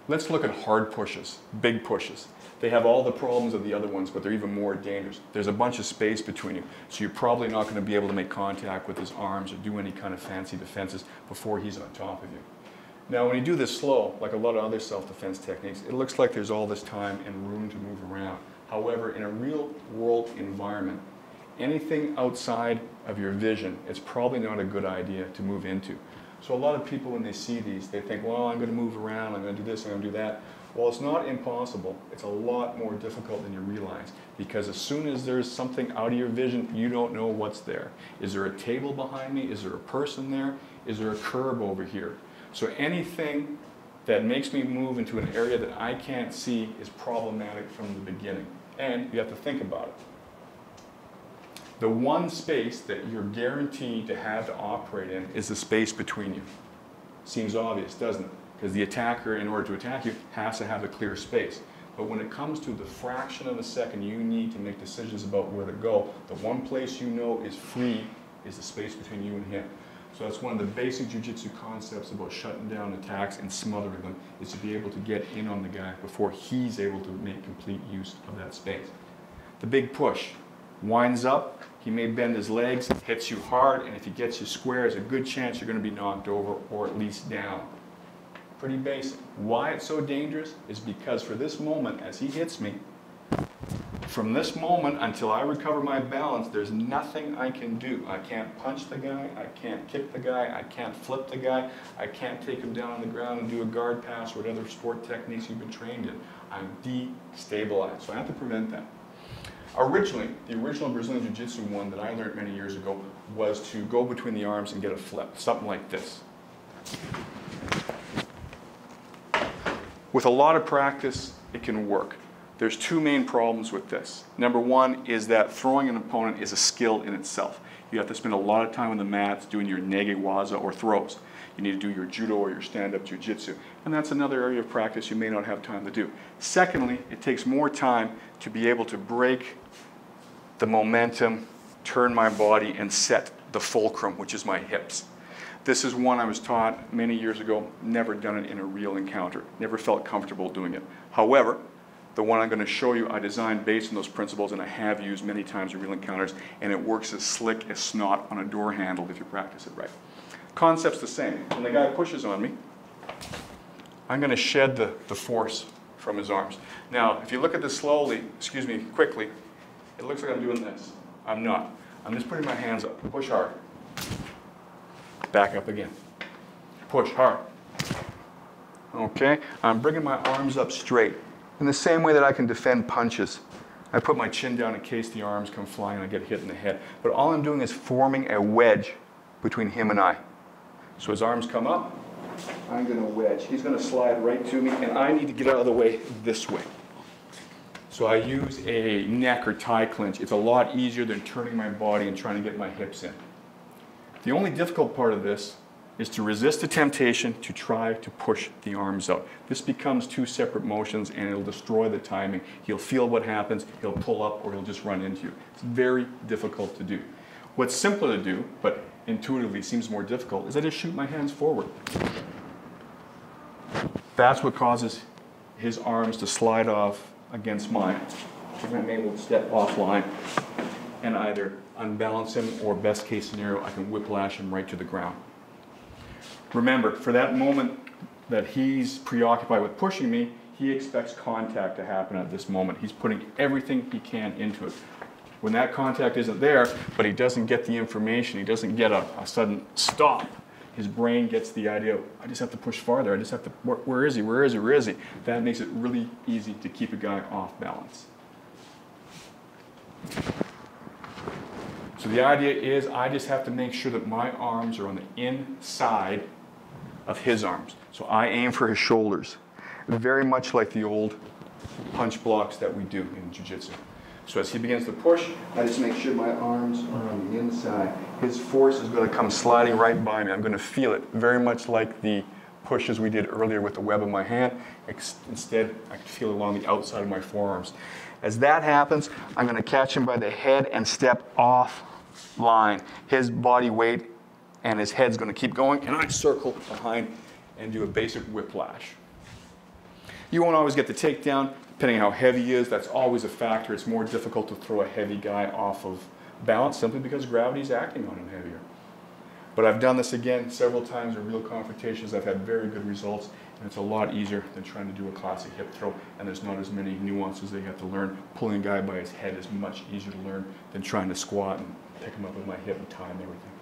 Let's look at hard pushes, big pushes. They have all the problems of the other ones, but they're even more dangerous. There's a bunch of space between you, so you're probably not going to be able to make contact with his arms or do any kind of fancy defenses before he's on top of you. Now, when you do this slow, like a lot of other self-defense techniques, it looks like there's all this time and room to move around. However, in a real-world environment, anything outside of your vision, it's probably not a good idea to move into. So a lot of people, when they see these, they think, well, I'm going to move around, I'm going to do this, I'm going to do that. Well, it's not impossible. It's a lot more difficult than you realize, because as soon as there's something out of your vision, you don't know what's there. Is there a table behind me? Is there a person there? Is there a curb over here? So anything that makes me move into an area that I can't see is problematic from the beginning. And you have to think about it. The one space that you're guaranteed to have to operate in is the space between you. Seems obvious, doesn't it? Because the attacker, in order to attack you, has to have a clear space. But when it comes to the fraction of a second you need to make decisions about where to go, the one place you know is free is the space between you and him. So that's one of the basic jiu-jitsu concepts about shutting down attacks and smothering them, is to be able to get in on the guy before he's able to make complete use of that space. The big push winds up, he may bend his legs, hits you hard, and if he gets you square, there's a good chance you're going to be knocked over or at least down. Pretty basic. Why it's so dangerous is because for this moment, as he hits me, from this moment until I recover my balance, there's nothing I can do. I can't punch the guy, I can't kick the guy, I can't flip the guy, I can't take him down on the ground and do a guard pass or whatever sport techniques you've been trained in. I'm destabilized, so I have to prevent that. Originally, the original Brazilian Jiu-Jitsu one that I learned many years ago was to go between the arms and get a flip, something like this. With a lot of practice, it can work. There's two main problems with this. Number one is that throwing an opponent is a skill in itself. You have to spend a lot of time on the mats doing your nege-waza or throws. You need to do your judo or your stand-up jiu-jitsu. And that's another area of practice you may not have time to do. Secondly, it takes more time to be able to break the momentum, turn my body, and set the fulcrum, which is my hips. This is one I was taught many years ago, never done it in a real encounter, never felt comfortable doing it. However, the one I'm going to show you, I designed based on those principles, and I have used many times in real encounters, and it works as slick as snot on a door handle if you practice it right. Concept's the same. When the guy pushes on me, I'm going to shed the force from his arms. Now, if you look at this quickly, it looks like I'm doing this. I'm not. I'm just putting my hands up. Push hard. Back up again. Push hard. Okay? I'm bringing my arms up straight. In the same way that I can defend punches. I put my chin down in case the arms come flying and I get hit in the head. But all I'm doing is forming a wedge between him and I. So his arms come up, I'm going to wedge. He's going to slide right to me, and I need to get out of the way this way. So I use a neck or tie clinch. It's a lot easier than turning my body and trying to get my hips in. The only difficult part of this is to resist the temptation to try to push the arms out. This becomes two separate motions, and it'll destroy the timing. He'll feel what happens, he'll pull up, or he'll just run into you. It's very difficult to do. What's simpler to do, but intuitively seems more difficult, is I just shoot my hands forward. That's what causes his arms to slide off against mine. I'm able to step offline and either unbalance him, or best case scenario, I can whiplash him right to the ground. Remember, for that moment that he's preoccupied with pushing me, he expects contact to happen at this moment. He's putting everything he can into it. When that contact isn't there, but he doesn't get the information, he doesn't get a sudden stop, his brain gets the idea, I just have to push farther, I just have to, where is he, where is he, where is he? That makes it really easy to keep a guy off balance. So the idea is I just have to make sure that my arms are on the inside of his arms. So I aim for his shoulders, very much like the old punch blocks that we do in jiu-jitsu. So as he begins to push, I just make sure my arms are on the inside. His force is going to come sliding right by me. I'm going to feel it, very much like the pushes we did earlier with the web of my hand. Instead, I can feel it along the outside of my forearms. As that happens, I'm going to catch him by the head and step off line. His body weight and his head's going to keep going, and I circle behind and do a basic whiplash. You won't always get the takedown, depending on how heavy he is. That's always a factor. It's more difficult to throw a heavy guy off of balance simply because gravity is acting on him heavier. But I've done this again several times in real confrontations. I've had very good results, and it's a lot easier than trying to do a classic hip throw, and there's not as many nuances they have to learn. Pulling a guy by his head is much easier to learn than trying to squat and pick him up with my hip and tie him and everything.